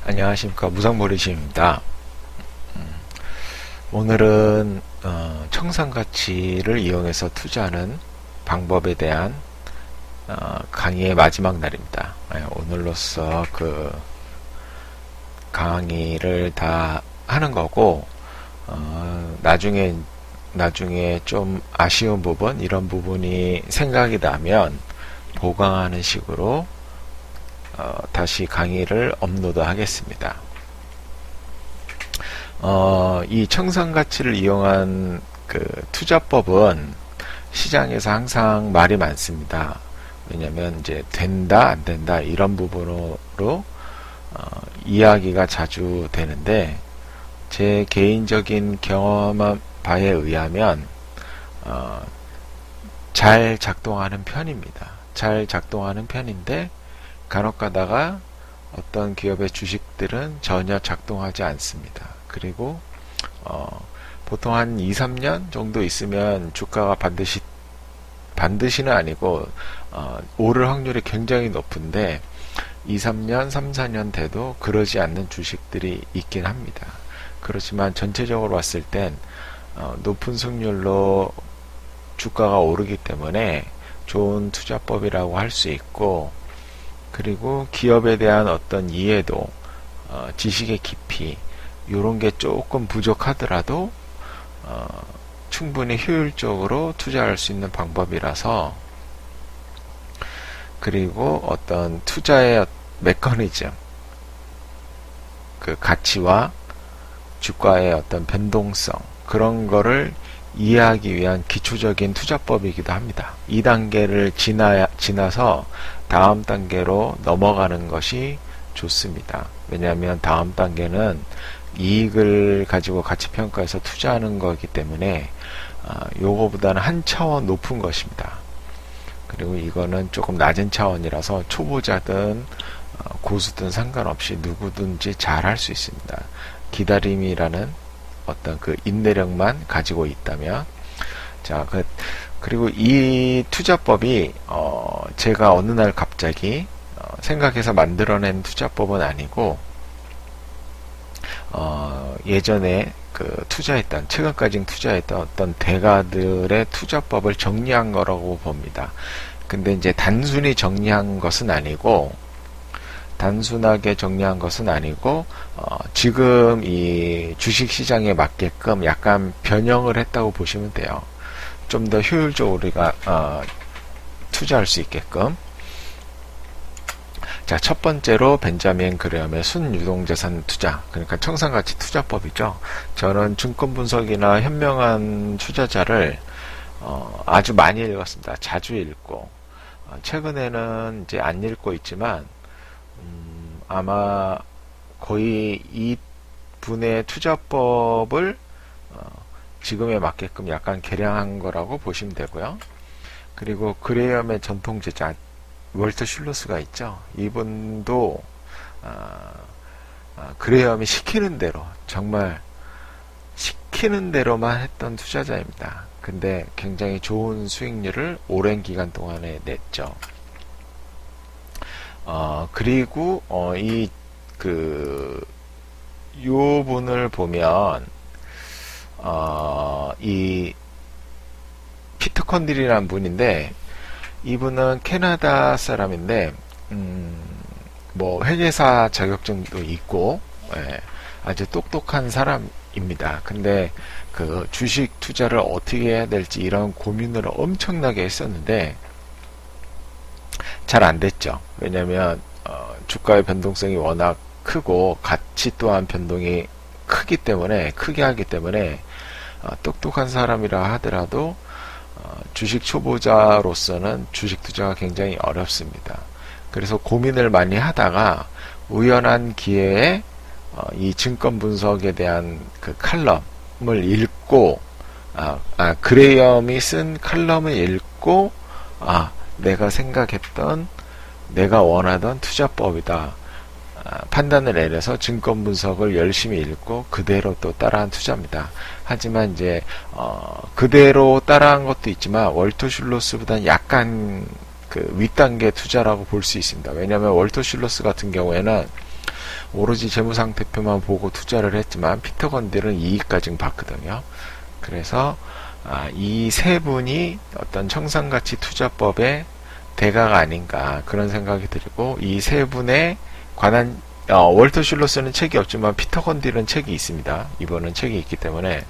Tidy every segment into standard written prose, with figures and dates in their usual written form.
안녕하십니까, 무상모리심입니다. 오늘은 청산가치를 이용해서 투자하는 방법에 대한 강의의 마지막 날입니다. 오늘로써 그 강의를 다 하는 거고, 나중에 좀 아쉬운 부분, 이런 부분이 생각이 나면 보강하는 식으로 다시 강의를 업로드 하겠습니다. 이 청산가치를 이용한 그 투자법은 시장에서 항상 말이 많습니다. 왜냐면 이제 된다, 안 된다, 이런 부분으로 이야기가 자주 되는데, 제 개인적인 경험한 바에 의하면 잘 작동하는 편입니다. 잘 작동하는 편인데, 간혹 가다가 어떤 기업의 주식들은 전혀 작동하지 않습니다. 그리고 보통 한 2, 3년 정도 있으면 주가가 반드시는 아니고 오를 확률이 굉장히 높은데 2, 3년, 3, 4년 돼도 그러지 않는 주식들이 있긴 합니다. 그렇지만 전체적으로 봤을 땐 높은 승률로 주가가 오르기 때문에 좋은 투자법이라고 할 수 있고, 그리고 기업에 대한 어떤 이해도, 지식의 깊이, 이런 게 조금 부족하더라도 충분히 효율적으로 투자할 수 있는 방법이라서, 그리고 어떤 투자의 메커니즘, 그 가치와 주가의 어떤 변동성, 그런 거를 이해하기 위한 기초적인 투자법이기도 합니다. 2단계를 지나서 다음 단계로 넘어가는 것이 좋습니다. 왜냐하면 다음 단계는 이익을 가지고 가치평가해서 투자하는 거기 때문에 요거보다는 한 차원 높은 것입니다. 그리고 이거는 조금 낮은 차원이라서 초보자든 고수든 상관없이 누구든지 잘 할 수 있습니다. 기다림이라는 어떤 그 인내력만 가지고 있다면. 자, 그리고 이 투자법이 제가 어느 날 갑자기 생각해서 만들어낸 투자법은 아니고, 예전에 그 최근까지 투자했던 어떤 대가들의 투자법을 정리한 거라고 봅니다. 근데 이제 단순하게 정리한 것은 아니고, 지금 이 주식시장에 맞게끔 약간 변형을 했다고 보시면 돼요. 좀 더 효율적으로 우리가 투자할 수 있게끔. 자, 첫 번째로 벤자민 그레엄의 순유동자산 투자, 그러니까 청산가치 투자법이죠. 저는 증권 분석이나 현명한 투자자를 아주 많이 읽었습니다. 자주 읽고, 최근에는 이제 안 읽고 있지만 아마 거의 이 분의 투자법을 지금에 맞게끔 약간 개량한 거라고 보시면 되고요. 그리고 그레엄의 전통 제자 월터 슐러스가 있죠. 이분도 그레엄이 시키는 대로, 정말 시키는 대로만 했던 투자자입니다. 근데 굉장히 좋은 수익률을 오랜 기간 동안에 냈죠. 그리고 요 분을 보면 이 피터 컨딜이라는 분인데, 이분은 캐나다 사람인데 뭐 회계사 자격증도 있고, 아주 똑똑한 사람입니다. 근데 그 주식 투자를 어떻게 해야 될지 이런 고민을 엄청나게 했었는데 잘 안 됐죠. 왜냐면 주가의 변동성이 워낙 크고 가치 또한 변동이 크게 하기 때문에 똑똑한 사람이라 하더라도 주식 초보자로서는 주식 투자가 굉장히 어렵습니다. 그래서 고민을 많이 하다가 우연한 기회에 이 증권 분석에 대한 그 칼럼을 읽고, 그레엄이 쓴 칼럼을 읽고, 내가 원하던 투자법이다 판단을 내려서 증권 분석을 열심히 읽고 그대로 또 따라한 투자입니다. 하지만 이제 그대로 따라한 것도 있지만 월터 슐러스보다는 약간 그 윗단계 투자라고 볼 수 있습니다. 왜냐하면 월터 슐러스 같은 경우에는 오로지 재무상태표만 보고 투자를 했지만 피터 건딜은 이익까지 봤거든요. 그래서 이 세 분이 어떤 청산가치 투자법의 대가가 아닌가 그런 생각이 들고, 이 세 분에 관한 월터 슐러스는 책이 없지만 피터 건딜은 책이 있습니다. 이번은 책이 있기 때문에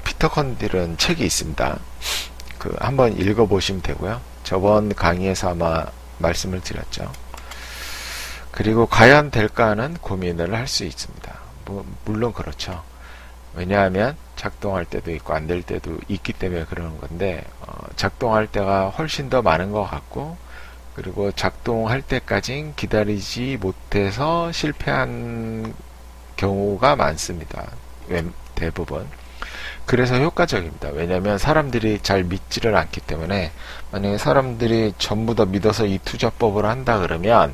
피터 컨딜은 책이 있습니다. 한번 읽어보시면 되고요. 저번 강의에서 아마 말씀을 드렸죠. 그리고 과연 될까 하는 고민을 할 수 있습니다. 물론 그렇죠. 왜냐하면 작동할 때도 있고 안 될 때도 있기 때문에 그러는 건데, 작동할 때가 훨씬 더 많은 것 같고, 그리고 작동할 때까진 기다리지 못해서 실패한 경우가 많습니다. 대부분. 그래서 효과적입니다. 왜냐하면 사람들이 잘 믿지를 않기 때문에, 만약에 사람들이 전부 다 믿어서 이 투자법을 한다 그러면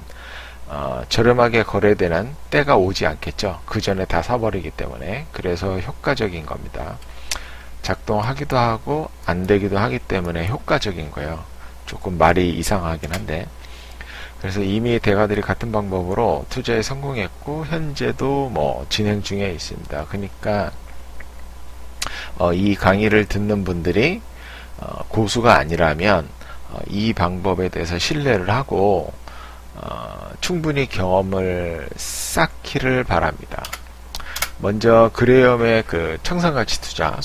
저렴하게 거래되는 때가 오지 않겠죠. 그 전에 다 사버리기 때문에. 그래서 효과적인 겁니다. 작동하기도 하고 안 되기도 하기 때문에 효과적인 거예요. 조금 말이 이상하긴 한데, 그래서 이미 대가들이 같은 방법으로 투자에 성공했고 현재도 진행 중에 있습니다. 그러니까 이 강의를 듣는 분들이 고수가 아니라면 이 방법에 대해서 신뢰를 하고 충분히 경험을 쌓기를 바랍니다. 먼저 그레엄의 청산가치 투자,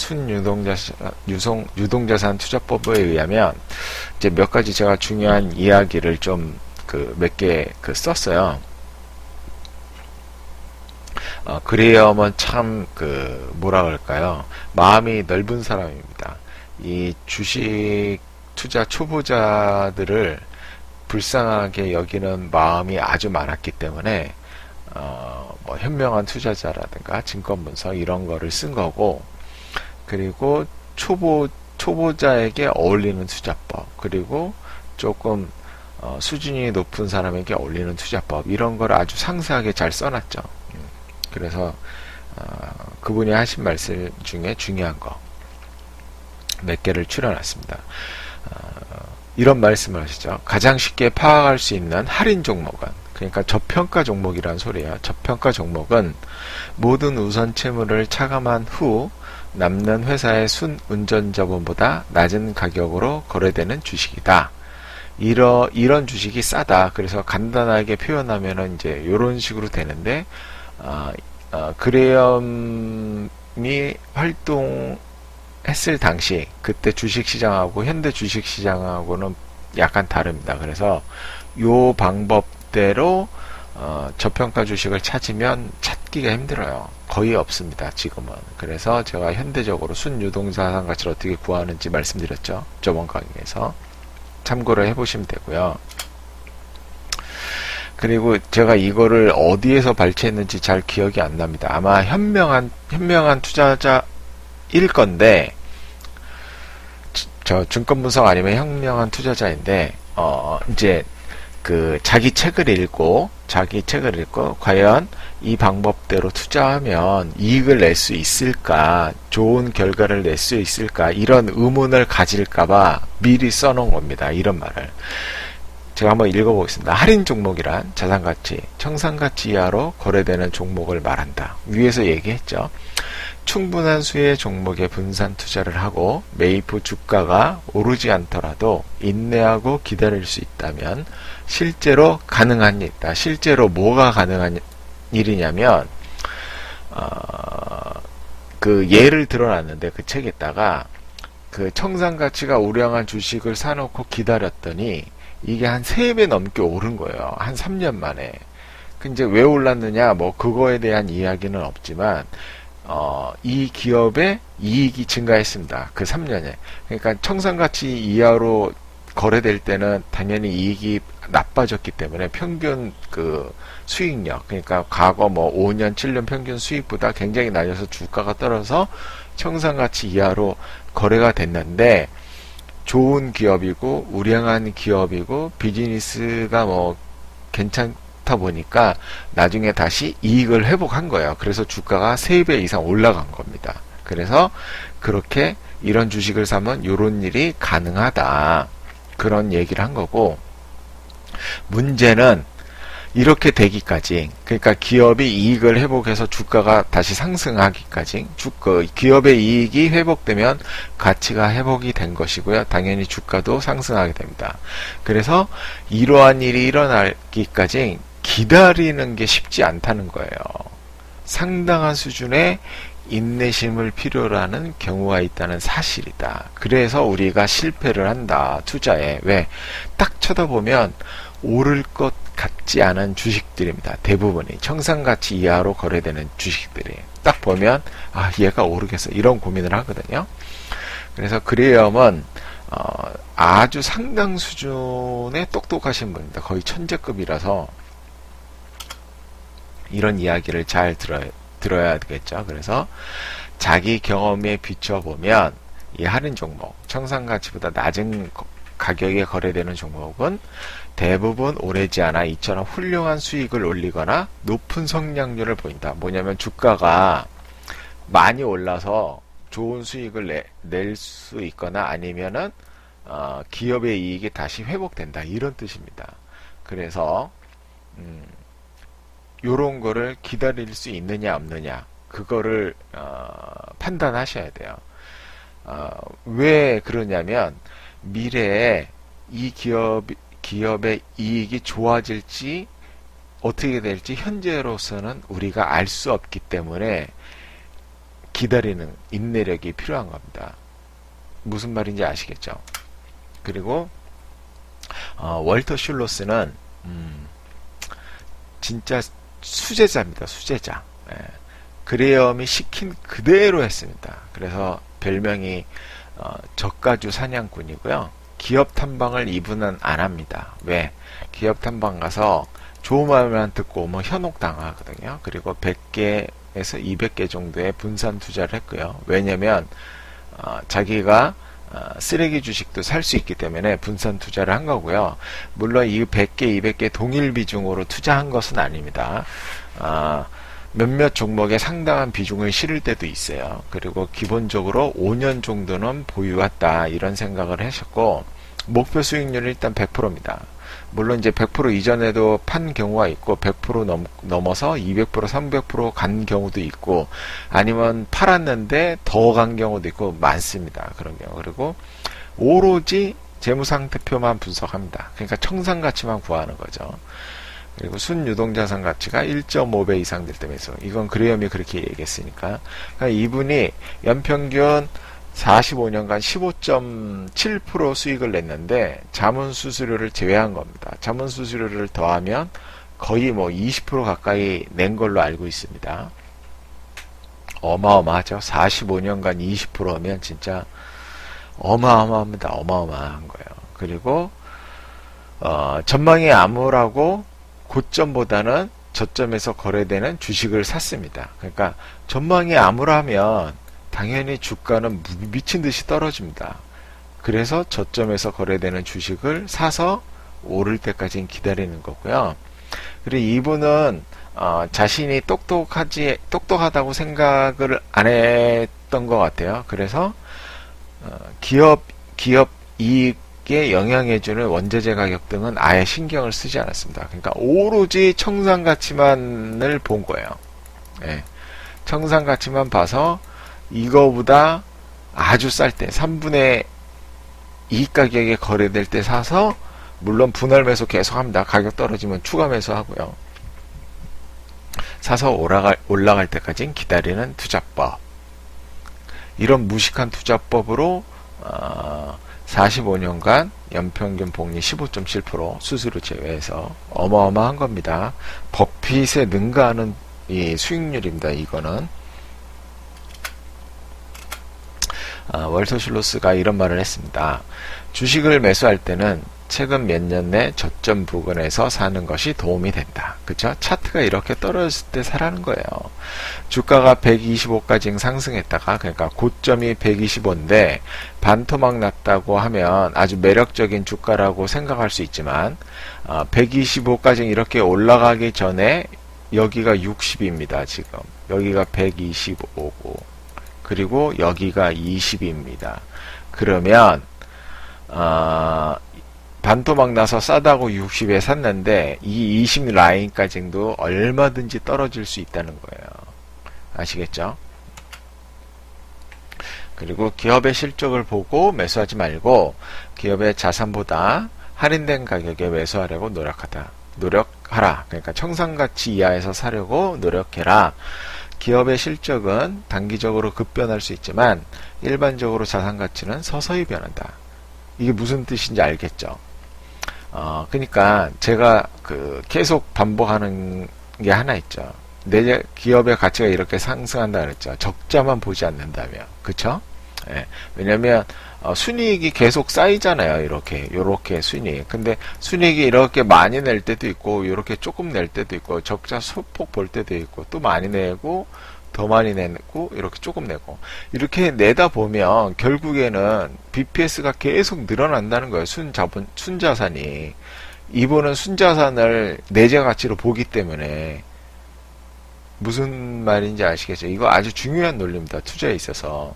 유동자산 투자법에 의하면 이제 몇 가지 제가 중요한 이야기를 좀 몇 개 썼어요. 그레엄은 참 뭐라 그럴까요? 마음이 넓은 사람입니다. 이 주식 투자 초보자들을 불쌍하게 여기는 마음이 아주 많았기 때문에 현명한 투자자라든가 증권분석 이런 거를 쓴 거고, 그리고 초보자에게 어울리는 투자법, 그리고 조금 수준이 높은 사람에게 어울리는 투자법, 이런 걸 아주 상세하게 잘 써놨죠. 그래서 그분이 하신 말씀 중에 중요한 거 몇 개를 추려놨습니다. 이런 말씀을 하시죠. 가장 쉽게 파악할 수 있는 할인 종목은, 그러니까 저평가 종목이라는 소리예요. 저평가 종목은 모든 우선 채무를 차감한 후 남는 회사의 순 운전 자본보다 낮은 가격으로 거래되는 주식이다. 이런 주식이 싸다. 그래서 간단하게 표현하면은 이제 이런 식으로 되는데, 그레엄이 활동했을 당시 그때 주식시장하고 현대 주식시장하고는 약간 다릅니다. 그래서 요 방법대로 저평가 주식을 찾으면 찾기가 힘들어요. 거의 없습니다. 지금은. 그래서 제가 현대적으로 순유동자산 가치를 어떻게 구하는지 말씀드렸죠. 저번 강의에서 참고를 해보시면 되고요. 그리고 제가 이거를 어디에서 발췌했는지 잘 기억이 안 납니다. 아마 현명한 투자자일 건데, 저 증권분석 아니면 현명한 투자자인데, 이제 자기 책을 읽고 과연 이 방법대로 투자하면 이익을 낼 수 있을까, 좋은 결과를 낼 수 있을까, 이런 의문을 가질까봐 미리 써놓은 겁니다. 이런 말을. 제가 한번 읽어보겠습니다. 할인 종목이란 자산가치, 청산가치 이하로 거래되는 종목을 말한다. 위에서 얘기했죠. 충분한 수의 종목에 분산 투자를 하고 매입 후 주가가 오르지 않더라도 인내하고 기다릴 수 있다면 실제로 가능한 일이다. 실제로 뭐가 가능한 일이냐면, 예를 들어놨는데 그 책에다가 청산가치가 우량한 주식을 사놓고 기다렸더니 이게 한 3배 넘게 오른 거예요. 한 3년 만에. 이제 왜 올랐느냐, 그거에 대한 이야기는 없지만, 이 기업의 이익이 증가했습니다. 그 3년에. 그러니까 청산가치 이하로 거래될 때는 당연히 이익이 나빠졌기 때문에 평균 수익력, 그러니까 과거 5년, 7년 평균 수익보다 굉장히 낮아서 주가가 떨어져서 청산가치 이하로 거래가 됐는데, 좋은 기업이고 우량한 기업이고 비즈니스가 괜찮다 보니까 나중에 다시 이익을 회복한 거예요. 그래서 주가가 3배 이상 올라간 겁니다. 그래서 그렇게 이런 주식을 사면 이런 일이 가능하다. 그런 얘기를 한 거고, 문제는 이렇게 되기까지, 그러니까 기업이 이익을 회복해서 주가가 다시 상승하기까지, 기업의 이익이 회복되면 가치가 회복이 된 것이고요. 당연히 주가도 상승하게 됩니다. 그래서 이러한 일이 일어나기까지 기다리는 게 쉽지 않다는 거예요. 상당한 수준의 인내심을 필요로 하는 경우가 있다는 사실이다. 그래서 우리가 실패를 한다. 투자에. 왜? 딱 쳐다보면 오를 것 같지 않은 주식들입니다. 대부분이 청산가치 이하로 거래되는 주식들이 딱 보면 아 얘가 오르겠어 이런 고민을 하거든요. 그래서 그레이엄은 아주 상당 수준의 똑똑하신 분입니다. 거의 천재급이라서 이런 이야기를 잘 들어야 되겠죠. 그래서 자기 경험에 비춰보면 이 할인 종목, 청산가치보다 낮은 가격에 거래되는 종목은 대부분 오래지 않아 이처럼 훌륭한 수익을 올리거나 높은 성장률을 보인다. 뭐냐면 주가가 많이 올라서 좋은 수익을 낼 수 있거나 아니면은 기업의 이익이 다시 회복된다. 이런 뜻입니다. 그래서 요런 거를 기다릴 수 있느냐 없느냐 그거를 판단하셔야 돼요. 왜 그러냐면 미래에 이 기업의 이익이 좋아질지 어떻게 될지 현재로서는 우리가 알 수 없기 때문에 기다리는 인내력이 필요한 겁니다. 무슨 말인지 아시겠죠? 그리고 월터 슐로스는 진짜 수제자입니다. 수제자. 예. 그레이엄이 시킨 그대로 했습니다. 그래서 별명이 저가주 사냥꾼이고요. 기업 탐방을 이분은 안 합니다. 왜? 기업 탐방 가서 좋은 말만 듣고 오면 현혹당하거든요. 그리고 100개에서 200개 정도의 분산 투자를 했고요. 왜냐면 자기가 쓰레기 주식도 살 수 있기 때문에 분산 투자를 한 거고요. 물론 이 100개, 200개 동일 비중으로 투자한 것은 아닙니다. 몇몇 종목에 상당한 비중을 실을 때도 있어요. 그리고 기본적으로 5년 정도는 보유했다 이런 생각을 하셨고 목표 수익률은 일단 100%입니다. 물론 이제 100% 이전에도 판 경우가 있고 100% 넘어서 200%, 300% 간 경우도 있고 아니면 팔았는데 더 간 경우도 있고 많습니다. 그런 경우. 그리고 오로지 재무상태표만 분석합니다. 그러니까 청산가치만 구하는 거죠. 그리고 순유동자산 가치가 1.5배 이상 될 때면서 이건 그레이엄이 그렇게 얘기했으니까 그러니까 이분이 연평균 45년간 15.7% 수익을 냈는데 자문수수료를 제외한 겁니다. 자문수수료를 더하면 거의 뭐 20% 가까이 낸 걸로 알고 있습니다. 어마어마하죠. 45년간 20%면 진짜 어마어마합니다. 어마어마한 거예요. 그리고 전망이 암울하고 고점보다는 저점에서 거래되는 주식을 샀습니다. 그러니까 전망이 암울하면 당연히 주가는 미친 듯이 떨어집니다. 그래서 저점에서 거래되는 주식을 사서 오를 때까지 기다리는 거고요. 그리고 이분은 자신이 똑똑하다고 생각을 안 했던 것 같아요. 그래서 기업 이익에 영향해주는 원자재 가격 등은 아예 신경을 쓰지 않았습니다. 그러니까 오로지 청산가치만을 본 거예요. 예. 청산가치만 봐서 이거보다 아주 쌀 때 3분의 2 가격에 거래될 때 사서 물론 분할 매수 계속합니다. 가격 떨어지면 추가 매수하고요. 사서 올라갈 때까지 기다리는 투자법. 이런 무식한 투자법으로 45년간 연평균 복리 15.7% 수수료 제외해서 어마어마한 겁니다. 버핏에 능가하는 이 수익률입니다. 이거는 월터 슐로스가 이런 말을 했습니다. 주식을 매수할 때는 최근 몇 년 내 저점 부근에서 사는 것이 도움이 된다. 그쵸? 차트가 이렇게 떨어졌을 때 사라는 거예요. 주가가 125까지 상승했다가 그러니까 고점이 125인데 반토막 났다고 하면 아주 매력적인 주가라고 생각할 수 있지만 125까지 이렇게 올라가기 전에 여기가 60입니다. 지금 여기가 125고 그리고 여기가 20입니다. 그러면 반토막 나서 싸다고 60에 샀는데 이 20 라인까지도 얼마든지 떨어질 수 있다는 거예요. 아시겠죠? 그리고 기업의 실적을 보고 매수하지 말고 기업의 자산보다 할인된 가격에 매수하려고 노력하라. 그러니까 청산가치 이하에서 사려고 노력해라. 기업의 실적은 단기적으로 급변할 수 있지만 일반적으로 자산가치는 서서히 변한다. 이게 무슨 뜻인지 알겠죠? 그러니까 제가 계속 반복하는 게 하나 있죠. 내 기업의 가치가 이렇게 상승한다 그랬죠. 적자만 보지 않는다면. 그쵸? 예. 왜냐면 순이익이 계속 쌓이잖아요. 요렇게 순이익. 근데 순이익이 이렇게 많이 낼 때도 있고 요렇게 조금 낼 때도 있고 적자 소폭 볼 때도 있고 또 많이 내고 더 많이 내고 이렇게 조금 내고 이렇게 내다 보면 결국에는 BPS가 계속 늘어난다는 거예요. 순자산이. 이분은 순자산을 내재 가치로 보기 때문에 무슨 말인지 아시겠죠? 이거 아주 중요한 논리입니다. 투자에 있어서.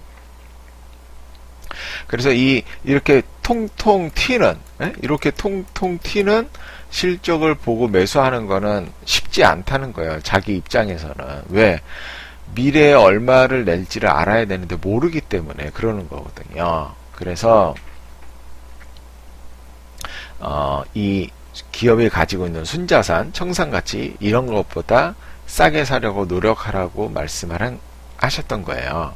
그래서 이렇게 통통 튀는, 이렇게 통통 튀는 실적을 보고 매수하는 거는 쉽지 않다는 거예요. 자기 입장에서는. 왜? 미래에 얼마를 낼지를 알아야 되는데 모르기 때문에 그러는 거거든요. 그래서, 이 기업이 가지고 있는 순자산, 청산가치, 이런 것보다 싸게 사려고 노력하라고 말씀을 하셨던 거예요.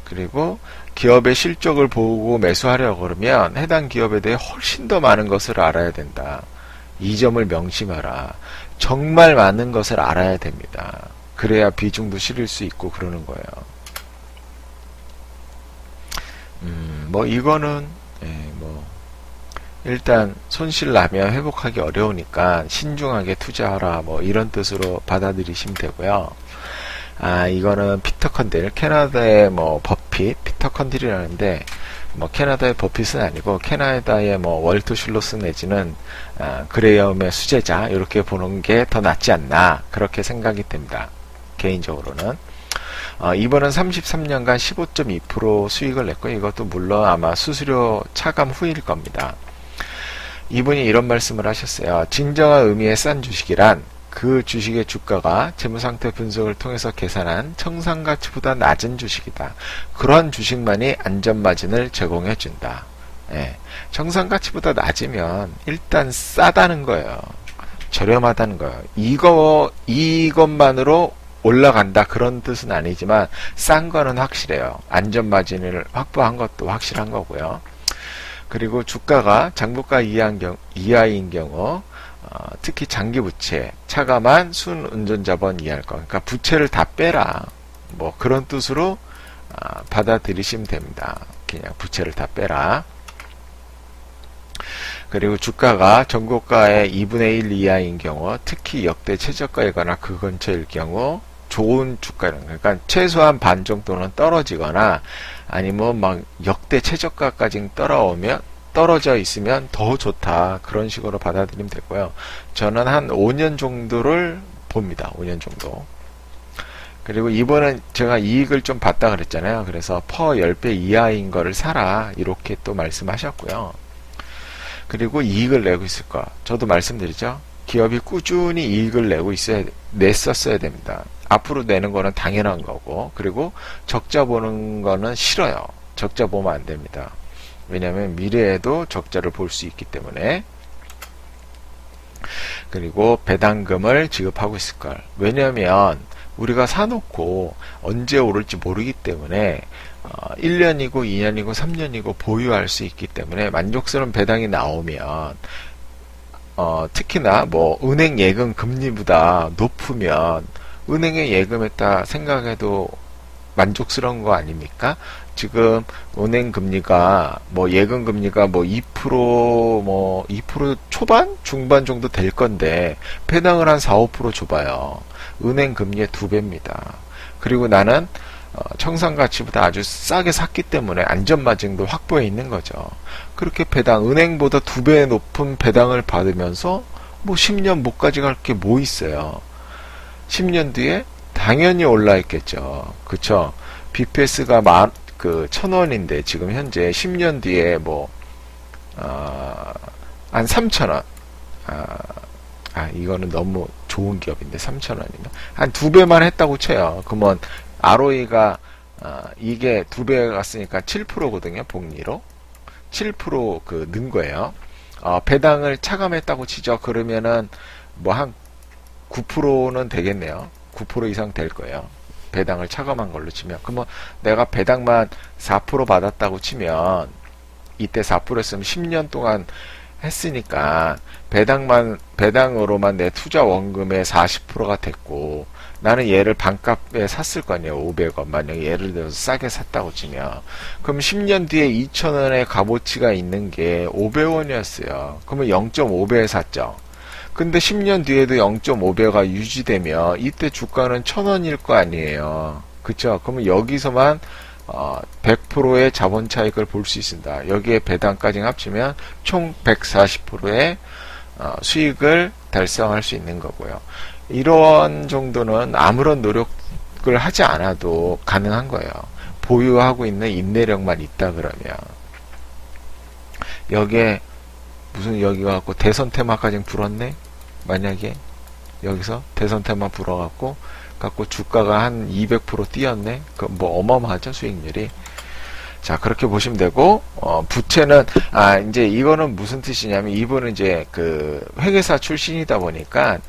그리고 기업의 실적을 보고 매수하려고 그러면 해당 기업에 대해 훨씬 더 많은 것을 알아야 된다. 이 점을 명심하라. 정말 많은 것을 알아야 됩니다. 그래야 비중도 실을 수 있고 그러는 거예요. 이거는 일단 손실 나면 회복하기 어려우니까 신중하게 투자하라 이런 뜻으로 받아들이시면 되고요. 이거는 피터 컨딜, 캐나다의 버핏, 피터 컨딜이라는데 캐나다의 버핏은 아니고 캐나다의 월트 슐로스 내지는 그레이엄의 수제자 이렇게 보는 게 더 낫지 않나 그렇게 생각이 됩니다. 개인적으로는. 이번은 33년간 15.2% 수익을 냈고 이것도 물론 아마 수수료 차감 후일 겁니다. 이분이 이런 말씀을 하셨어요. 진정한 의미의 싼 주식이란 그 주식의 주가가 재무상태 분석을 통해서 계산한 청산가치보다 낮은 주식이다. 그런 주식만이 안전마진을 제공해준다. 예. 청산가치보다 낮으면 일단 싸다는 거예요. 저렴하다는 거예요. 이것만으로 올라간다 그런 뜻은 아니지만 싼 거는 확실해요. 안전마진을 확보한 것도 확실한 거고요. 그리고 주가가 장부가 이하인 경우 특히 장기부채, 차감한 순운전자본 이하일 거. 그러니까 부채를 다 빼라. 그런 뜻으로 받아들이시면 됩니다. 그냥 부채를 다 빼라. 그리고 주가가 전고가의 2분의 1 이하인 경우, 특히 역대 최저가이거나 그 근처일 경우 좋은 주가는 그러니까 최소한 반 정도는 떨어지거나 아니면 역대 최저가까지 떨어져 있으면 더 좋다. 그런 식으로 받아들이면 되고요. 저는 한 5년 정도를 봅니다. 5년 정도. 그리고 이번엔 제가 이익을 좀 봤다 그랬잖아요. 그래서 퍼 10배 이하인 거를 사라. 이렇게 또 말씀하셨고요. 그리고 이익을 내고 있을 거. 저도 말씀드리죠. 기업이 꾸준히 이익을 냈었어야 됩니다. 앞으로 내는 거는 당연한 거고, 그리고 적자 보는 거는 싫어요. 적자 보면 안 됩니다. 왜냐하면 미래에도 적자를 볼 수 있기 때문에. 그리고 배당금을 지급하고 있을 걸. 왜냐하면 우리가 사놓고 언제 오를지 모르기 때문에 1년이고 2년이고 3년이고 보유할 수 있기 때문에 만족스러운 배당이 나오면 특히나 은행 예금 금리보다 높으면 은행에 예금했다 생각해도 만족스러운 거 아닙니까? 지금 은행 금리가 예금 금리가 2% 2% 초반 중반 정도 될 건데 배당을 한 4, 5% 줘봐요. 은행 금리의 2배입니다. 그리고 나는 청산가치보다 아주 싸게 샀기 때문에 안전마진도 확보해 있는 거죠. 그렇게 은행보다 2배 높은 배당을 받으면서 10년 못 가져갈 게 있어요. 10년 뒤에 당연히 올라 있겠죠. 그쵸? BPS가 1,000원인데 지금 현재 10년 뒤에 뭐 한 3,000원. 이거는 너무 좋은 기업인데 3,000원이면 한 2배만 했다고 쳐요. 그러면 ROE가 이게 2배 갔으니까 7%거든요. 복리로 7% 는 거예요. 배당을 차감했다고 치죠. 그러면은 뭐 한 9%는 되겠네요. 9% 이상 될 거예요. 배당을 차감한 걸로 치면. 그러면 내가 배당만 4% 받았다고 치면 이때 4% 했으면 10년 동안 했으니까 배당으로만 내 투자 원금의 40%가 됐고, 나는 얘를 반값에 샀을 거 아니에요. 500원. 만약에 예를 들어서 싸게 샀다고 치면. 그럼 10년 뒤에 2,000원의 값어치가 있는 게 500원이었어요. 그러면 0.5배에 샀죠. 근데 10년 뒤에도 0.5배가 유지되면 이때 주가는 1,000원일 거 아니에요. 그쵸? 그러면 여기서만 100%의 자본 차익을 볼 수 있습니다. 여기에 배당까지 합치면 총 140%의 수익을 달성할 수 있는 거고요. 이런 정도는 아무런 노력을 하지 않아도 가능한 거예요. 보유하고 있는 인내력만 있다 그러면. 여기에 무슨 여기가 갖고 대선 테마까지 불었네? 만약에 여기서 대선 테마 불어갖고 주가가 한 200% 뛰었네? 그 뭐 어마어마하죠, 수익률이. 자, 그렇게 보시면 되고, 부채는, 이제 이거는 무슨 뜻이냐면, 이분은 이제 회계사 출신이다 보니까,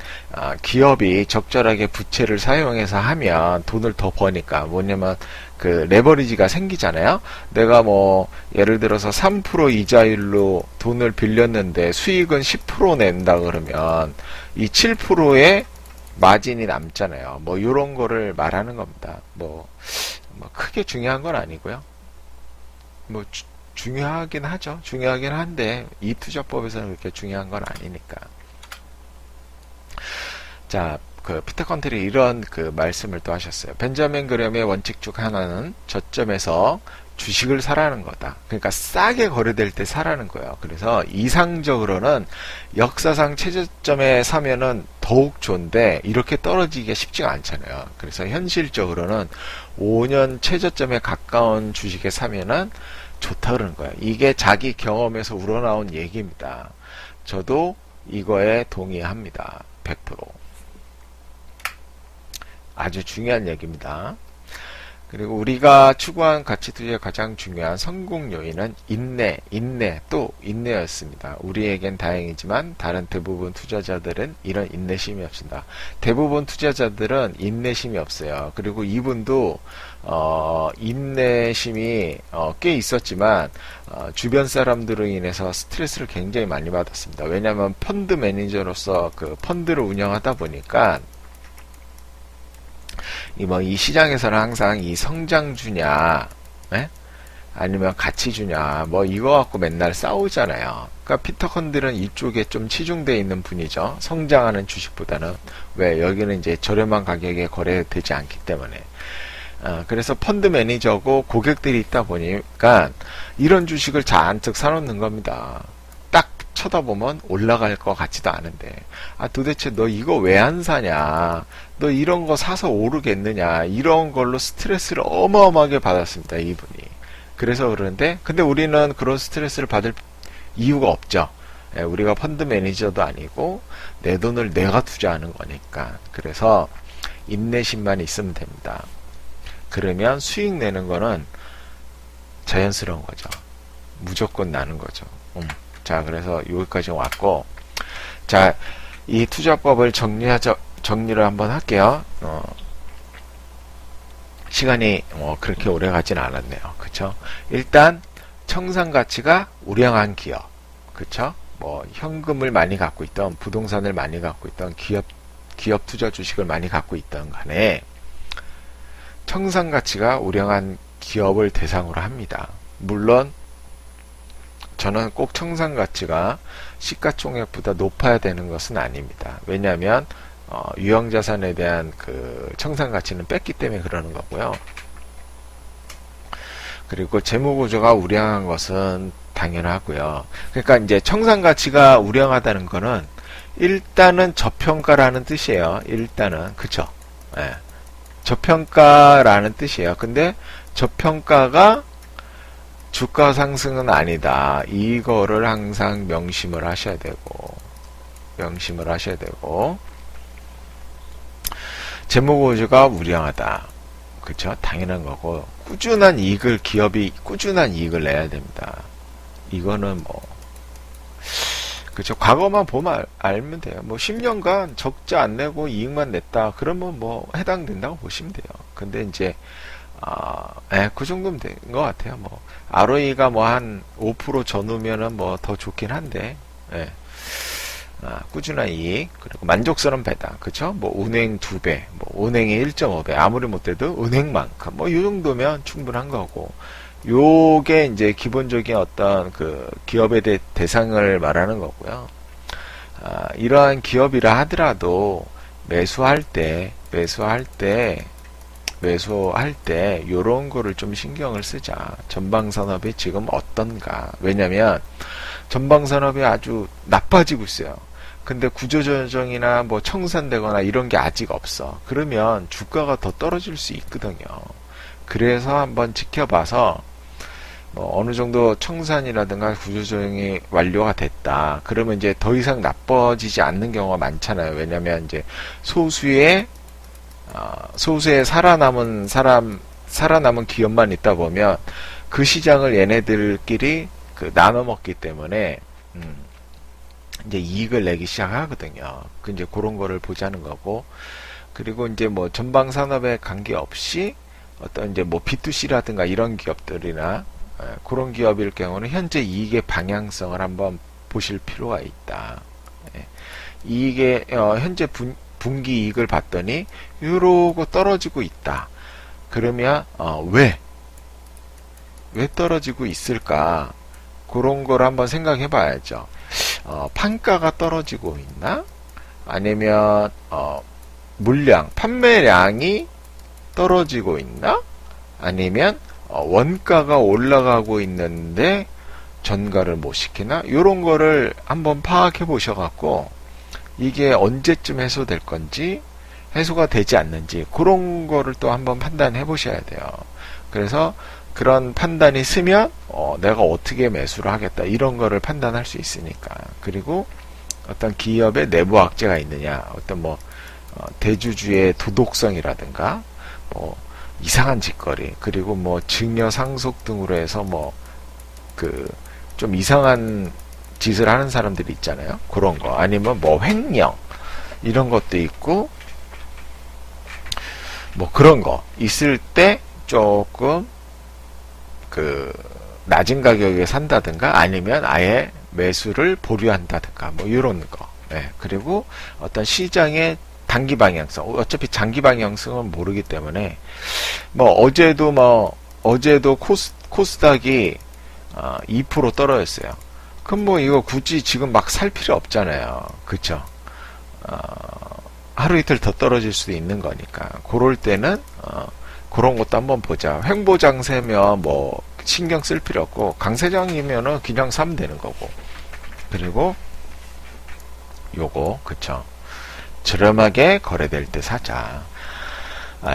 기업이 적절하게 부채를 사용해서 하면 돈을 더 버니까, 뭐냐면, 레버리지가 생기잖아요? 내가 뭐, 예를 들어서 3% 이자율로 돈을 빌렸는데 수익은 10% 낸다 그러면, 이 7%의 마진이 남잖아요. 뭐, 요런 거를 말하는 겁니다. 뭐 크게 중요한 건 아니고요. 뭐 중요하긴 하죠. 중요하긴 한데 이 투자법에서는 그렇게 중요한 건 아니니까. 자, 피터 컨트리 이런 말씀을 또 하셨어요. 벤자민 그램의 원칙 중 하나는 저점에서 주식을 사라는 거다. 그러니까 싸게 거래될 때 사라는 거예요. 그래서 이상적으로는 역사상 최저점에 사면은 더욱 좋은데 이렇게 떨어지기가 쉽지가 않잖아요. 그래서 현실적으로는 5년 최저점에 가까운 주식에 사면은 좋다 그러는 거예요. 이게 자기 경험에서 우러나온 얘기입니다. 저도 이거에 동의합니다. 100%. 아주 중요한 얘기입니다. 그리고 우리가 추구한 가치 투자의 가장 중요한 성공 요인은 또 인내였습니다. 우리에겐 다행이지만 다른 대부분 투자자들은 이런 인내심이 없습니다. 대부분 투자자들은 인내심이 없어요. 그리고 이분도 인내심이 꽤 있었지만 주변 사람들로 인해서 스트레스를 굉장히 많이 받았습니다. 왜냐하면 펀드 매니저로서 펀드를 운영하다 보니까 이 시장에서는 항상 이 성장 주냐, 아니면 가치 주냐, 뭐 이거 갖고 맨날 싸우잖아요. 그러니까 피터 컨들은 이쪽에 좀 치중되어 있는 분이죠. 성장하는 주식보다는. 왜? 여기는 이제 저렴한 가격에 거래되지 않기 때문에. 그래서 펀드 매니저고 고객들이 있다 보니까 이런 주식을 잔뜩 사놓는 겁니다. 딱 쳐다보면 올라갈 것 같지도 않은데, 도대체 너 이거 왜 안 사냐, 너 이런 거 사서 오르겠느냐, 이런 걸로 스트레스를 어마어마하게 받았습니다, 이분이. 그래서 그러는데, 근데 우리는 그런 스트레스를 받을 이유가 없죠. 우리가 펀드 매니저도 아니고 내 돈을 내가 투자하는 거니까. 그래서 인내심만 있으면 됩니다. 그러면 수익 내는 거는 자연스러운 거죠. 무조건 나는 거죠. 자, 그래서 여기까지 왔고, 자, 이 투자법을 정리를 한번 할게요. 시간이 그렇게 오래 가진 않았네요. 그쵸? 일단 청산 가치가 우량한 기업, 그쵸? 뭐 현금을 많이 갖고 있던, 부동산을 많이 갖고 있던, 기업 투자 주식을 많이 갖고 있던 간에 청산 가치가 우량한 기업을 대상으로 합니다. 물론 저는 꼭 청산 가치가 시가총액보다 높아야 되는 것은 아닙니다. 왜냐하면 유형자산에 대한 청산 가치는 뺐기 때문에 그러는 거고요. 그리고 재무구조가 우량한 것은 당연하고요. 그러니까 이제 청산 가치가 우량하다는 거는 일단은 저평가라는 뜻이에요. 일단은. 그쵸? 예. 저평가라는 뜻이에요. 근데 저평가가 주가 상승은 아니다. 이거를 항상 명심을 하셔야 되고, 재무구조가 우량하다. 그쵸? 당연한 거고, 기업이 꾸준한 이익을 내야 됩니다. 이거는 뭐, 그쵸? 과거만 보면 알면 돼요. 뭐, 10년간 적자 안 내고 이익만 냈다. 그러면 뭐, 해당된다고 보시면 돼요. 근데 이제, 그 정도면 된 것 같아요. 뭐, ROE가 뭐 한 5% 전후면은 뭐 더 좋긴 한데, 예. 꾸준한 이익, 그리고 만족스러운 배당, 그쵸? 뭐, 은행 2배, 뭐, 은행이 1.5배, 아무리 못해도 은행만큼, 뭐, 이 정도면 충분한 거고, 요게 이제 기본적인 어떤 그 기업의 대상을 말하는 거고요. 이러한 기업이라 하더라도 매수할 때 요런 거를 좀 신경을 쓰자. 전방산업이 지금 어떤가. 왜냐면 전방산업이 아주 나빠지고 있어요. 근데 구조조정이나 뭐 청산되거나 이런 게 아직 없어. 그러면 주가가 더 떨어질 수 있거든요. 그래서 한번 지켜봐서 뭐 어느 정도 청산이라든가 구조조정이 완료가 됐다. 그러면 이제 더 이상 나빠지지 않는 경우가 많잖아요. 왜냐면 이제 소수의 살아남은 기업만 있다 보면 그 시장을 얘네들끼리 나눠 먹기 때문에 이제 이익을 내기 시작하거든요. 이제 그런 거를 보자는 거고, 그리고 이제 뭐 전방 산업에 관계없이 어떤 이제 뭐 B2C라든가 이런 기업들이나 그런 기업일 경우는 현재 이익의 방향성을 한번 보실 필요가 있다. 이익의 현재 분기 이익을 봤더니 이러고 떨어지고 있다. 그러면 왜 떨어지고 있을까? 그런 걸 한번 생각해 봐야죠. 판가가 떨어지고 있나? 아니면 판매량이 떨어지고 있나? 아니면 원가가 올라가고 있는데 전가를 못 시키나? 이런 거를 한번 파악해 보셔갖고 이게 언제쯤 해소될 건지, 해소가 되지 않는지 그런 거를 또 한번 판단해 보셔야 돼요. 그래서 그런 판단이 쓰면 내가 어떻게 매수를 하겠다 이런 거를 판단할 수 있으니까. 그리고 어떤 기업의 내부 악재가 있느냐, 어떤 뭐 대주주의 도덕성이라든가 뭐 이상한 짓거리, 그리고 뭐 증여 상속 등으로 해서 뭐 좀 이상한 짓을 하는 사람들이 있잖아요. 그런 거. 아니면 뭐 횡령 이런 것도 있고, 뭐 그런 거 있을 때 조금 낮은 가격에 산다든가 아니면 아예 매수를 보류한다든가 뭐 이런 거. 그리고 어떤 시장의 단기 방향성, 어차피 장기 방향성은 모르기 때문에 어제도 코스닥이 2% 떨어졌어요. 그럼 뭐 이거 굳이 지금 막 살 필요 없잖아요. 그쵸? 하루 이틀 더 떨어질 수도 있는 거니까. 그럴 때는 그런 것도 한번 보자. 횡보장세면 뭐 신경 쓸 필요 없고, 강세장이면은 그냥 사면 되는 거고. 그리고 요거, 그쵸? 저렴하게 거래될 때 사자.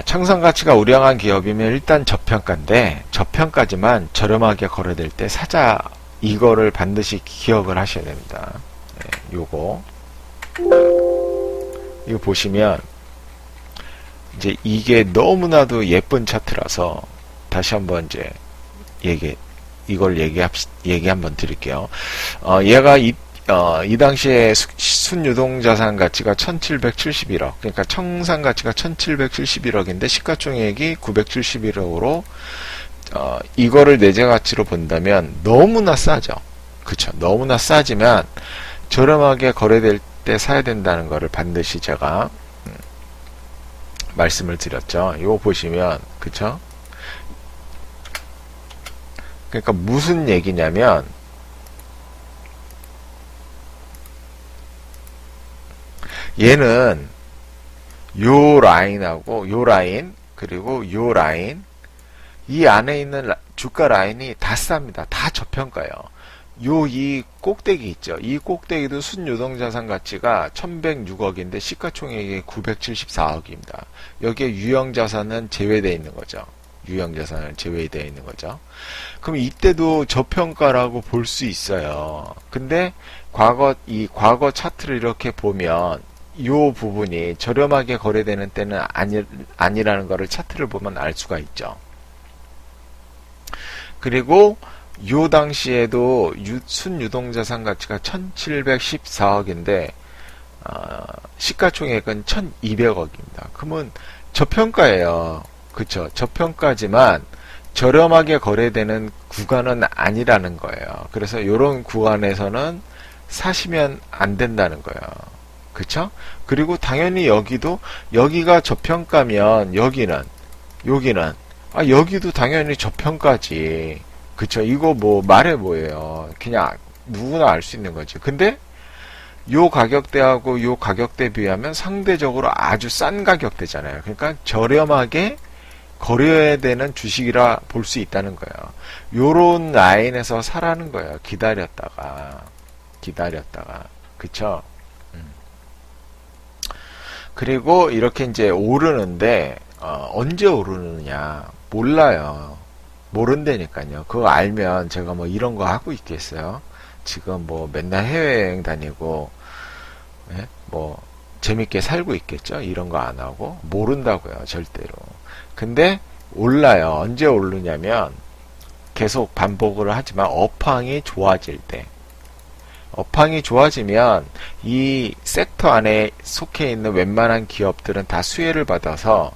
청산 가치가 우량한 기업이면 일단 저평가인데, 저평가지만 저렴하게 거래될 때 사자. 이거를 반드시 기억을 하셔야 됩니다. 요거. 이거 보시면 이제 이게 너무나도 예쁜 차트라서 다시 한번 이제 얘기 한번 드릴게요. 얘가 이 당시에 순유동 자산 가치가 1771억, 그러니까 청산 가치가 1771억인데 시가총액이 971억으로 이거를 내재 가치로 본다면 너무나 싸죠. 그쵸? 너무나 싸지만 저렴하게 거래될 때 사야 된다는 거를 반드시 제가 말씀을 드렸죠. 이거 보시면, 그쵸? 그러니까 무슨 얘기냐면, 얘는 요 라인하고 요 라인, 그리고 요 라인, 이 안에 있는 주가 라인이 다 쌉니다. 다 저평가예요. 이 꼭대기 있죠. 이 꼭대기도 순유동자산 가치가 1106억인데 시가총액이 974억입니다. 여기에 유형자산은 제외되어 있는 거죠. 유형자산은 제외되어 있는 거죠. 그럼 이때도 저평가라고 볼 수 있어요. 근데 이 과거 차트를 이렇게 보면 이 부분이 저렴하게 거래되는 때는 아니라는 것을 차트를 보면 알 수가 있죠. 그리고 요 당시에도 순유동자산 가치가 1714억인데 시가총액은 1200억입니다. 그러면 저평가예요. 그쵸? 저평가지만 저렴하게 거래되는 구간은 아니라는 거예요. 그래서 이런 구간에서는 사시면 안 된다는 거예요. 그쵸? 그리고 당연히 여기가 저평가면 여기는 여기도 당연히 저평가지. 그쵸? 이거 뭐 말해 뭐예요. 그냥 누구나 알 수 있는 거지. 근데 요 가격대하고 요 가격대 비하면 상대적으로 아주 싼 가격대잖아요. 그러니까 저렴하게 거래해야 되는 주식이라 볼 수 있다는 거예요. 요런 라인에서 사라는 거예요. 기다렸다가. 그쵸? 그리고 이렇게 이제 오르는데, 언제 오르느냐. 몰라요. 모른다니까요. 그거 알면 제가 뭐 이런 거 하고 있겠어요? 지금 뭐 맨날 해외여행 다니고, 예? 뭐, 재밌게 살고 있겠죠? 이런 거 안 하고. 모른다고요, 절대로. 근데, 올라요. 언제 오르냐면, 계속 반복을 하지만, 업황이 좋아질 때. 업황이 좋아지면, 이 섹터 안에 속해 있는 웬만한 기업들은 다 수혜를 받아서,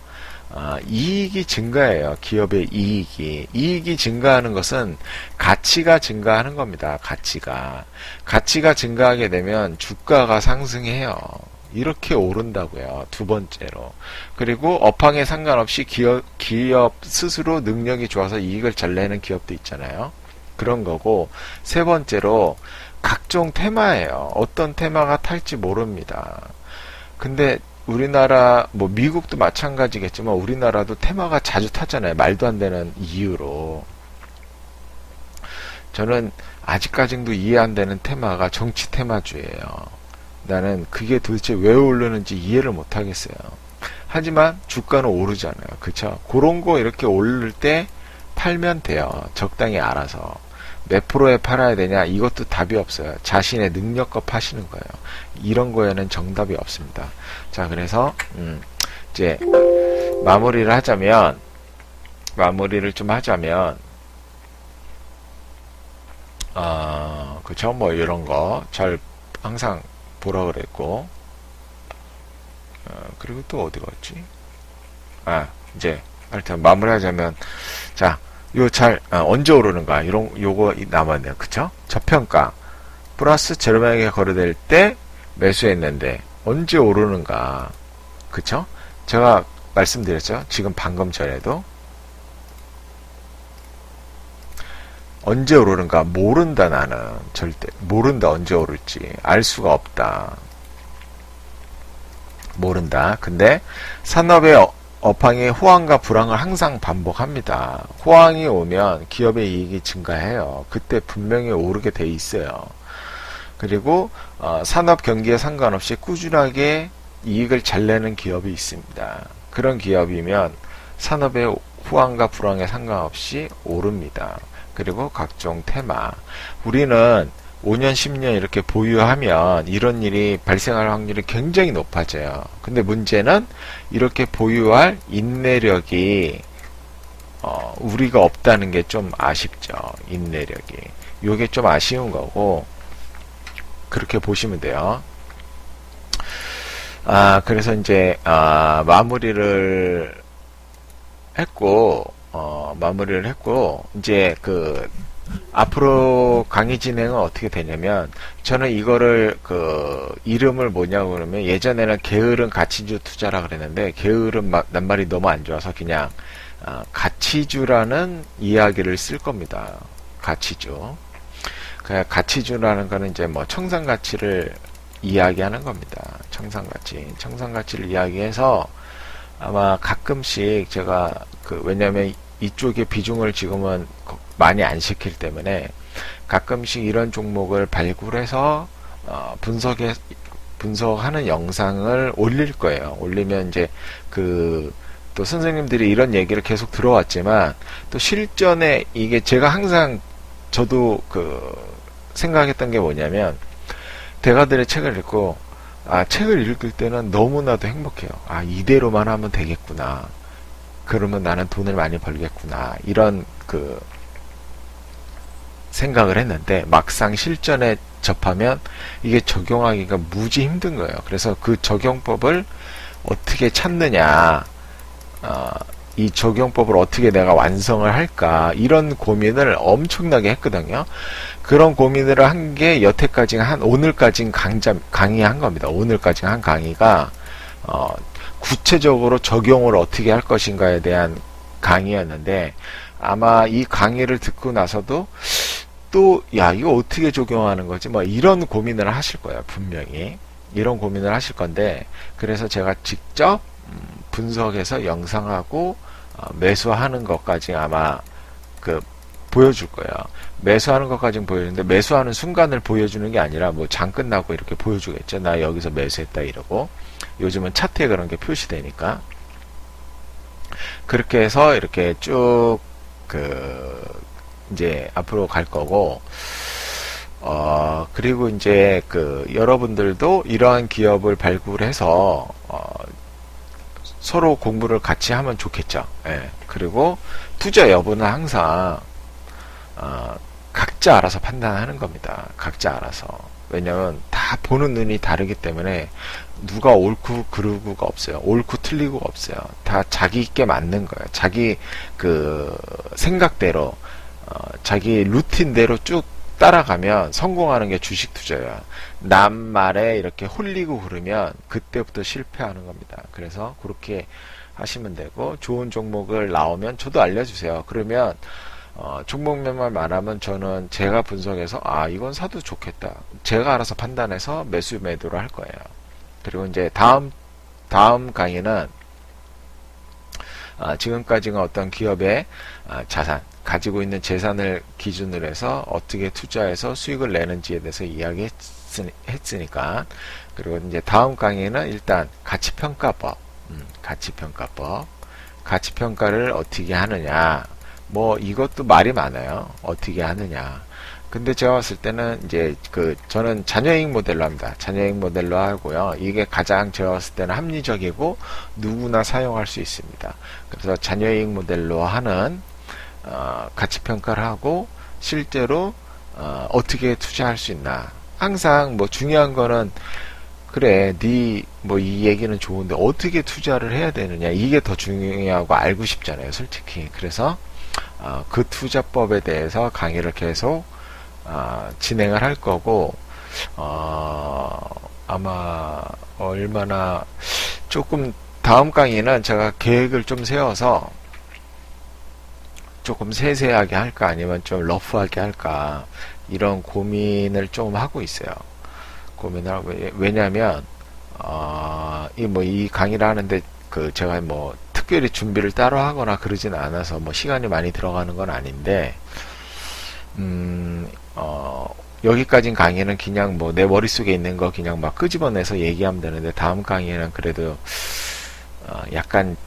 이익이 증가해요. 기업의 이익이 증가하는 것은 가치가 증가하는 겁니다. 가치가 증가하게 되면 주가가 상승해요. 이렇게 오른다고요. 두 번째로. 그리고 업황에 상관없이 기업 스스로 능력이 좋아서 이익을 잘 내는 기업도 있잖아요. 그런 거고, 세 번째로 각종 테마예요. 어떤 테마가 탈지 모릅니다. 근데 우리나라, 뭐 미국도 마찬가지겠지만 우리나라도 테마가 자주 타잖아요. 말도 안 되는 이유로. 저는 아직까지도 이해 안 되는 테마가 정치 테마주예요. 나는 그게 도대체 왜 오르는지 이해를 못 하겠어요. 하지만 주가는 오르잖아요. 그쵸? 그런 거 이렇게 오를 때 팔면 돼요. 적당히 알아서. 몇 프로에 팔아야 되냐? 이것도 답이 없어요. 자신의 능력껏 파시는 거예요. 이런 거에는 정답이 없습니다. 자, 그래서 이제 마무리를 좀 하자면 그쵸? 뭐 이런 거 잘 항상 보라 그랬고, 그리고 또 어디 갔지? 이제 하여튼 마무리하자면, 자, 언제 오르는가? 요거 남았네요. 그쵸? 저평가. 플러스 저렴하게 거래될 때 매수했는데, 언제 오르는가? 그쵸? 제가 말씀드렸죠? 지금 방금 전에도. 언제 오르는가? 모른다, 나는. 절대. 모른다, 언제 오를지. 알 수가 없다. 모른다. 근데, 산업의 업황이 호황과 불황을 항상 반복합니다. 호황이 오면 기업의 이익이 증가해요. 그때 분명히 오르게 돼 있어요. 그리고 산업 경기에 상관없이 꾸준하게 이익을 잘 내는 기업이 있습니다. 그런 기업이면 산업의 호황과 불황에 상관없이 오릅니다. 그리고 각종 테마. 우리는 5년, 10년 이렇게 보유하면 이런 일이 발생할 확률이 굉장히 높아져요. 근데 문제는 이렇게 보유할 인내력이 우리가 없다는 게 좀 아쉽죠. 인내력이. 요게 좀 아쉬운 거고, 그렇게 보시면 돼요. 그래서 이제 마무리를 했고, 이제 앞으로 강의 진행은 어떻게 되냐면, 저는 이거를 이름을 뭐냐고 그러면, 예전에는 게으른 가치주 투자라 그랬는데, 게으른 낱말이 너무 안 좋아서 그냥 가치주라는 이야기를 쓸 겁니다. 가치주. 그냥 가치주라는 거는 이제 뭐 청산가치를 이야기하는 겁니다. 청산가치를 이야기해서 아마 가끔씩 제가 왜냐면 이쪽에 비중을 지금은 많이 안 시키기 때문에 가끔씩 이런 종목을 발굴해서 분석하는 영상을 올릴 거예요. 올리면 이제 또 선생님들이 이런 얘기를 계속 들어왔지만 또 실전에 이게 제가 항상 저도 생각했던 게 뭐냐면 대가들의 책을 읽고 책을 읽을 때는 너무나도 행복해요. 이대로만 하면 되겠구나. 그러면 나는 돈을 많이 벌겠구나. 이런 생각을 했는데 막상 실전에 접하면 이게 적용하기가 무지 힘든 거예요. 그래서 그 적용법을 어떻게 찾느냐, 이 적용법을 어떻게 내가 완성을 할까, 이런 고민을 엄청나게 했거든요. 그런 고민을 한 게 여태까지 오늘까지 강의한 겁니다. 오늘까지 한 강의가 구체적으로 적용을 어떻게 할 것인가에 대한 강의였는데, 아마 이 강의를 듣고 나서도 또 이거 어떻게 적용하는 거지, 이런 고민을 하실 거예요. 분명히 이런 고민을 하실 건데, 그래서 제가 직접 분석해서 영상하고 매수하는 것까지 아마 보여줄 거예요. 매수하는 것까지는 보여주는데, 매수하는 순간을 보여주는 게 아니라 장 끝나고 이렇게 보여주겠죠. 나 여기서 매수했다 이러고. 요즘은 차트에 그런 게 표시되니까. 그렇게 해서 이렇게 쭉 이제 앞으로 갈 거고, 그리고 이제 여러분들도 이러한 기업을 발굴해서 서로 공부를 같이 하면 좋겠죠. 예. 그리고 투자 여부는 항상 각자 알아서 판단하는 겁니다. 각자 알아서. 왜냐면 다 보는 눈이 다르기 때문에 누가 옳고 그르고가 없어요. 옳고 틀리고가 없어요. 다 자기께 맞는 거예요. 자기 생각대로, 자기 루틴대로 쭉 따라가면 성공하는 게 주식 투자예요. 남 말에 이렇게 홀리고 그러면 그때부터 실패하는 겁니다. 그래서 그렇게 하시면 되고, 좋은 종목을 나오면 저도 알려주세요. 그러면 종목명만 말하면 저는 제가 분석해서 이건 사도 좋겠다. 제가 알아서 판단해서 매수 매도를 할 거예요. 그리고 이제 다음 강의는 지금까지가 어떤 기업의 자산, 가지고 있는 재산을 기준으로 해서 어떻게 투자해서 수익을 내는지에 대해서 이야기했으니까. 그리고 이제 다음 강의는 일단 가치평가법, 가치평가를 어떻게 하느냐. 이것도 말이 많아요. 어떻게 하느냐. 근데 제가 봤을 때는 이제 저는 자녀이익 모델로 합니다. 자녀이익 모델로 하고요. 이게 가장 제가 봤을 때는 합리적이고 누구나 사용할 수 있습니다. 그래서 자녀이익 모델로 하는 가치평가를 하고, 실제로 어떻게 투자할 수 있나. 항상 중요한 거는, 그래, 이 얘기는 좋은데 어떻게 투자를 해야 되느냐, 이게 더 중요하고 알고 싶잖아요, 솔직히. 그래서 그 투자법에 대해서 강의를 계속 진행을 할 거고, 아마 조금 다음 강의는 제가 계획을 좀 세워서 조금 세세하게 할까 아니면 좀 러프하게 할까, 이런 고민을 좀 하고 있어요. 왜냐면 이 강의를 하는데 제가 특별히 준비를 따로 하거나 그러진 않아서 시간이 많이 들어가는 건 아닌데, 여기까진 강의는 그냥 내 머릿속에 있는 거 그냥 막 끄집어내서 얘기하면 되는데, 다음 강의는 그래도 약간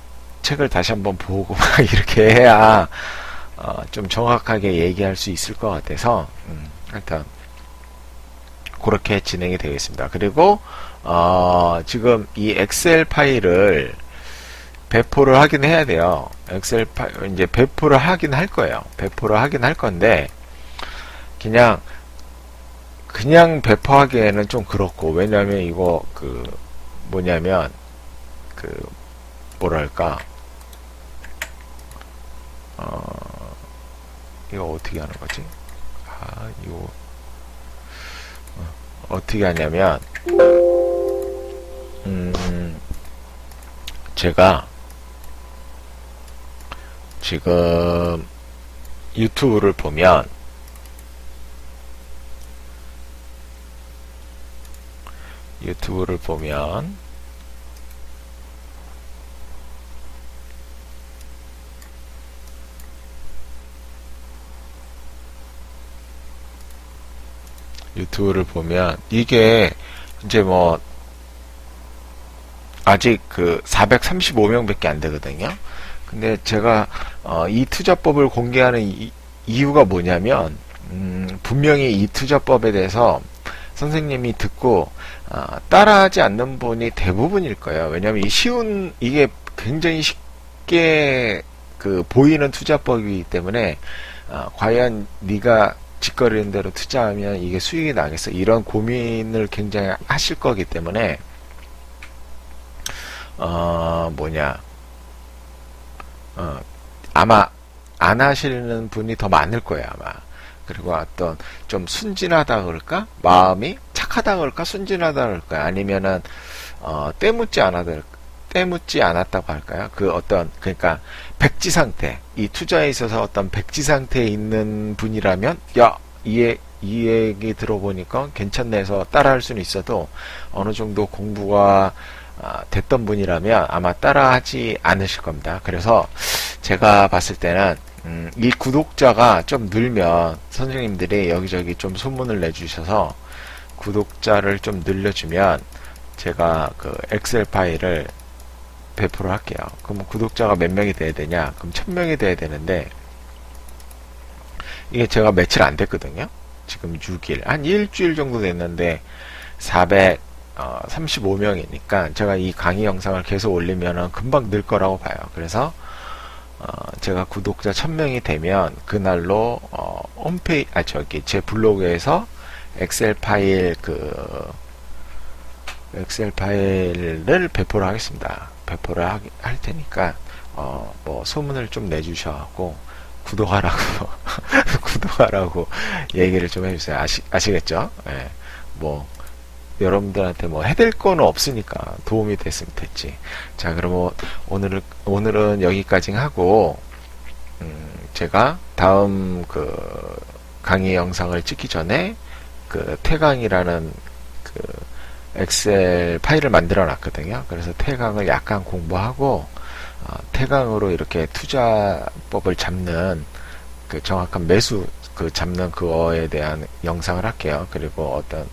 책을 다시 한번 보고 막 이렇게 해야 좀 정확하게 얘기할 수 있을 것 같아서, 하여튼 그렇게 진행이 되겠습니다. 그리고 지금 이 엑셀 파일을 배포를 하긴 해야 돼요. 엑셀 파일 이제 배포를 하긴 할 거예요. 배포를 하긴 할 건데, 그냥 배포하기에는 좀 그렇고, 왜냐면 이거 뭐냐면 뭐랄까, 이거 어떻게 하는 거지? 이거 어떻게 하냐면, 제가 지금 유튜브를 보면 유튜브를 보면 이게 이제 뭐 아직 그 435명밖에 안 되거든요. 근데 제가 이 투자법을 공개하는 이유가 뭐냐면 분명히 이 투자법에 대해서 선생님이 듣고 따라하지 않는 분이 대부분일 거예요. 왜냐하면 이게 굉장히 쉽게 그 보이는 투자법이기 때문에 과연 네가 짓거리는 대로 투자하면 이게 수익이 나겠어? 이런 고민을 굉장히 하실 거기 때문에 뭐냐 아마 안 하시는 분이 더 많을 거예요, 아마. 그리고 어떤 좀 순진하다 그럴까? 마음이 착하다 그럴까? 순진하다 그럴까? 아니면은 때묻지 않았다고 할까요? 그러니까 백지 상태, 이 투자에 있어서 어떤 백지 상태에 있는 분이라면 야, 이 얘기 들어보니까 괜찮네 해서 따라할 수는 있어도 어느 정도 공부가 됐던 분이라면 아마 따라하지 않으실 겁니다. 그래서 제가 봤을 때는 이 구독자가 좀 늘면 선생님들이 여기저기 좀 소문을 내주셔서 구독자를 좀 늘려주면 제가 그 엑셀 파일을 배포를 할게요. 그럼 구독자가 몇 명이 돼야 되냐? 그럼 1000명이 돼야 되는데 이게 제가 며칠 안 됐거든요. 지금 6일, 한 일주일 정도 됐는데 435명이니까 제가 이 강의 영상을 계속 올리면 금방 늘 거라고 봐요. 그래서 제가 구독자 1000명이 되면 그날로 제 블로그에서 엑셀 파일을 배포를 하겠습니다. 배포를 할 테니까 뭐 소문을 좀 내주셔갖고 구독하라고 구독하라고 얘기를 좀 해주세요. 아시겠죠? 예. 뭐 여러분들한테 뭐 해댈 거는 없으니까 도움이 됐으면 됐지. 자, 그럼 오늘은 여기까지 하고 제가 다음 그 강의 영상을 찍기 전에 그 퇴강이라는 그 엑셀 파일을 만들어 놨거든요. 그래서 퇴강을 약간 공부하고 퇴강으로 이렇게 투자법을 잡는 그 정확한 매수 잡는 그거에 대한 영상을 할게요. 그리고 어떤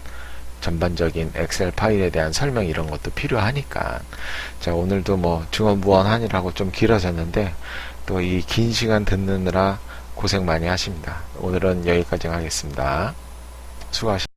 전반적인 엑셀 파일에 대한 설명 이런 것도 필요하니까. 자, 오늘도 뭐 증언무언하니라고 좀 길어졌는데 또 이 긴 시간 듣느라 고생 많이 하십니다. 오늘은 여기까지 하겠습니다. 수고하셨습니다.